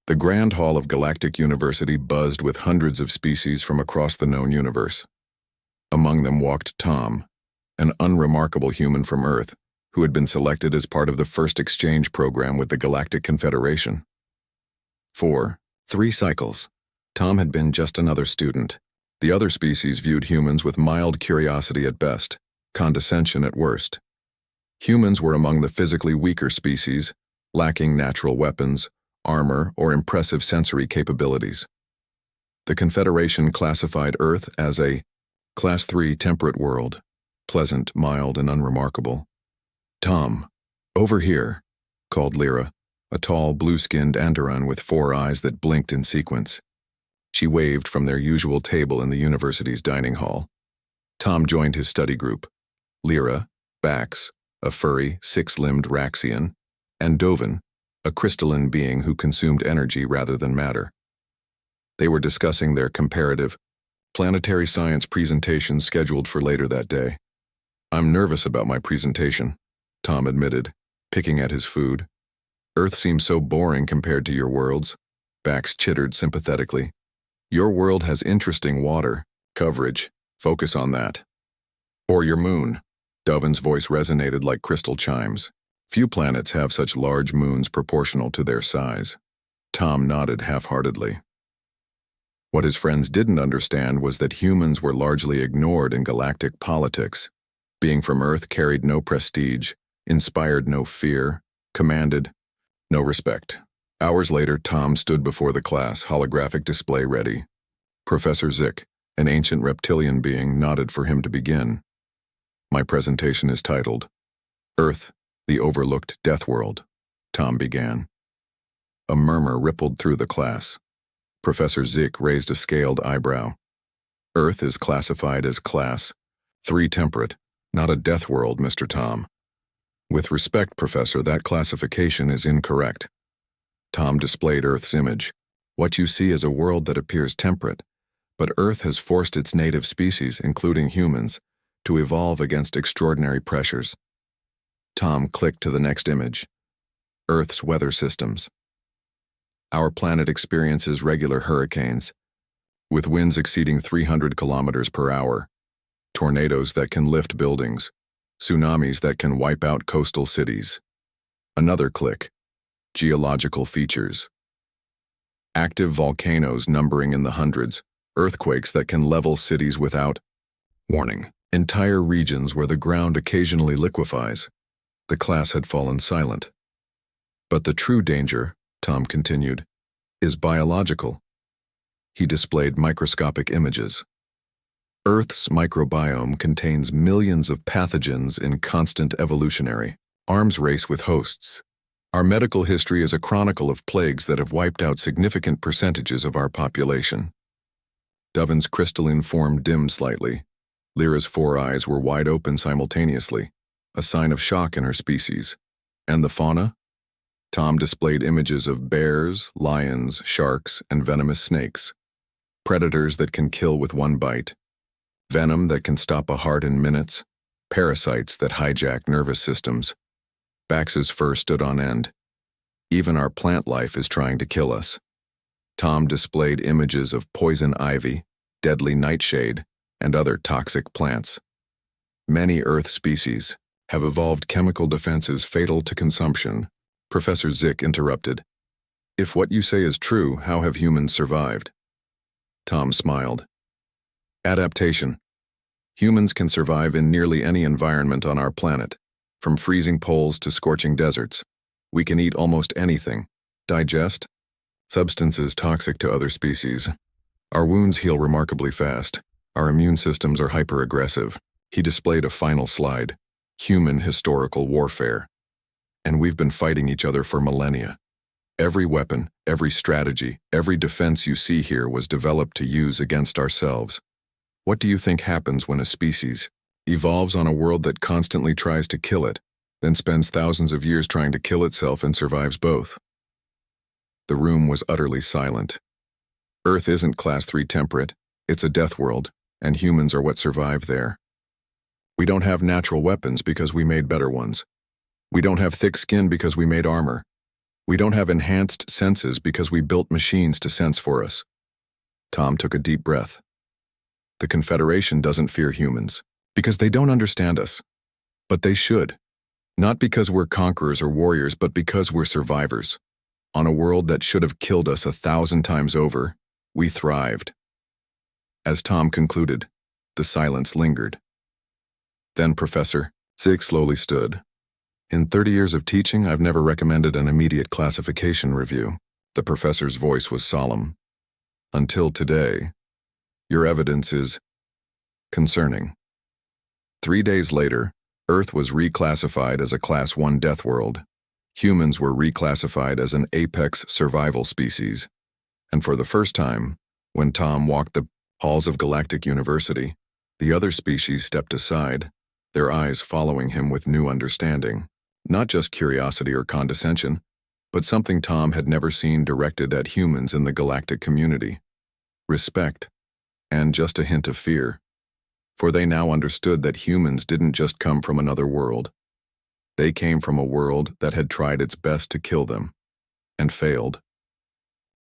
The Grand Hall of Galactic University buzzed with hundreds of species from across the known universe. Among them walked Tom, an unremarkable human from Earth, who had been selected as part of the first exchange program with the Galactic Confederation. 3 cycles. Tom had been just another student. The other species viewed humans with mild curiosity at best, condescension at worst. Humans were among the physically weaker species, lacking natural weapons, armor, or impressive sensory capabilities. The Confederation classified Earth as a Class 3 temperate world, pleasant, mild, and unremarkable. "Tom, over here," called Lyra, a tall, blue-skinned Andoran with 4 eyes that blinked in sequence. She waved from their usual table in the university's dining hall. Tom joined his study group. Lyra, Bax, a furry, 6-limbed Raxian, and Dovin, a crystalline being who consumed energy rather than matter. They were discussing their comparative, planetary science presentation scheduled for later that day. "I'm nervous about my presentation," Tom admitted, picking at his food. "Earth seems so boring compared to your worlds," Bax chittered sympathetically. "Your world has interesting water coverage. Focus on that." "Or your moon." Dovin's voice resonated like crystal chimes. "Few planets have such large moons proportional to their size." Tom nodded half-heartedly. What his friends didn't understand was that humans were largely ignored in galactic politics. Being from Earth carried no prestige, inspired no fear, commanded no respect. Hours later, Tom stood before the class, holographic display ready. Professor Zik, an ancient reptilian being, nodded for him to begin. "My presentation is titled, Earth, the Overlooked Deathworld," Tom began. A murmur rippled through the class. Professor Zik raised a scaled eyebrow. "Earth is classified as Class 3 temperate, not a death world, Mr. Tom." "With respect, Professor, that classification is incorrect." Tom displayed Earth's image. "What you see is a world that appears temperate, but Earth has forced its native species, including humans, to evolve against extraordinary pressures." Tom clicked to the next image. Earth's weather systems. "Our planet experiences regular hurricanes, with winds exceeding 300 kilometers per hour, tornadoes that can lift buildings, tsunamis that can wipe out coastal cities." Another click. Geological features. Active volcanoes numbering in the hundreds, earthquakes that can level cities without warning, entire regions where the ground occasionally liquefies. The class had fallen silent. "But the true danger," Tom continued, "is biological." He displayed microscopic images. Earth's microbiome contains millions of pathogens in constant evolutionary arms race with hosts. Our medical history is a chronicle of plagues that have wiped out significant percentages of our population. Dovin's crystalline form dimmed slightly. Lyra's 4 eyes were wide open simultaneously, a sign of shock in her species. "And the fauna?" Tom displayed images of bears, lions, sharks, and venomous snakes. Predators that can kill with one bite. Venom that can stop a heart in minutes. Parasites that hijack nervous systems. Bax's fur stood on end. "Even our plant life is trying to kill us." Tom displayed images of poison ivy, deadly nightshade, and other toxic plants. "Many Earth species have evolved chemical defenses fatal to consumption," Professor Zik interrupted. "If what you say is true, how have humans survived?" Tom smiled. "Adaptation. Humans can survive in nearly any environment on our planet, from freezing poles to scorching deserts. We can eat almost anything, digest substances toxic to other species. Our wounds heal remarkably fast. Our immune systems are hyper-aggressive." He displayed a final slide. "Human historical warfare. And we've been fighting each other for millennia. Every weapon, every strategy, every defense you see here was developed to use against ourselves. What do you think happens when a species evolves on a world that constantly tries to kill it, then spends thousands of years trying to kill itself and survives both?" The room was utterly silent. Earth isn't Class 3 temperate, it's a death world, and humans are what survive there. We don't have natural weapons because we made better ones. We don't have thick skin because we made armor. We don't have enhanced senses because we built machines to sense for us. Tom took a deep breath. The Confederation doesn't fear humans because they don't understand us. But they should. Not because we're conquerors or warriors, but because we're survivors. On a world that should have killed us 1,000 times over, we thrived. As Tom concluded, the silence lingered. Then Professor Zig slowly stood. In 30 years of teaching, I've never recommended an immediate classification review. The professor's voice was solemn. Until today, your evidence is concerning. 3 days later, Earth was reclassified as a Class 1 Deathworld. Humans were reclassified as an apex survival species. And for the first time, when Tom walked the halls of Galactic University, the other species stepped aside, their eyes following him with new understanding. Not just curiosity or condescension, but something Tom had never seen directed at humans in the galactic community. Respect, and just a hint of fear. For they now understood that humans didn't just come from another world. They came from a world that had tried its best to kill them, and failed.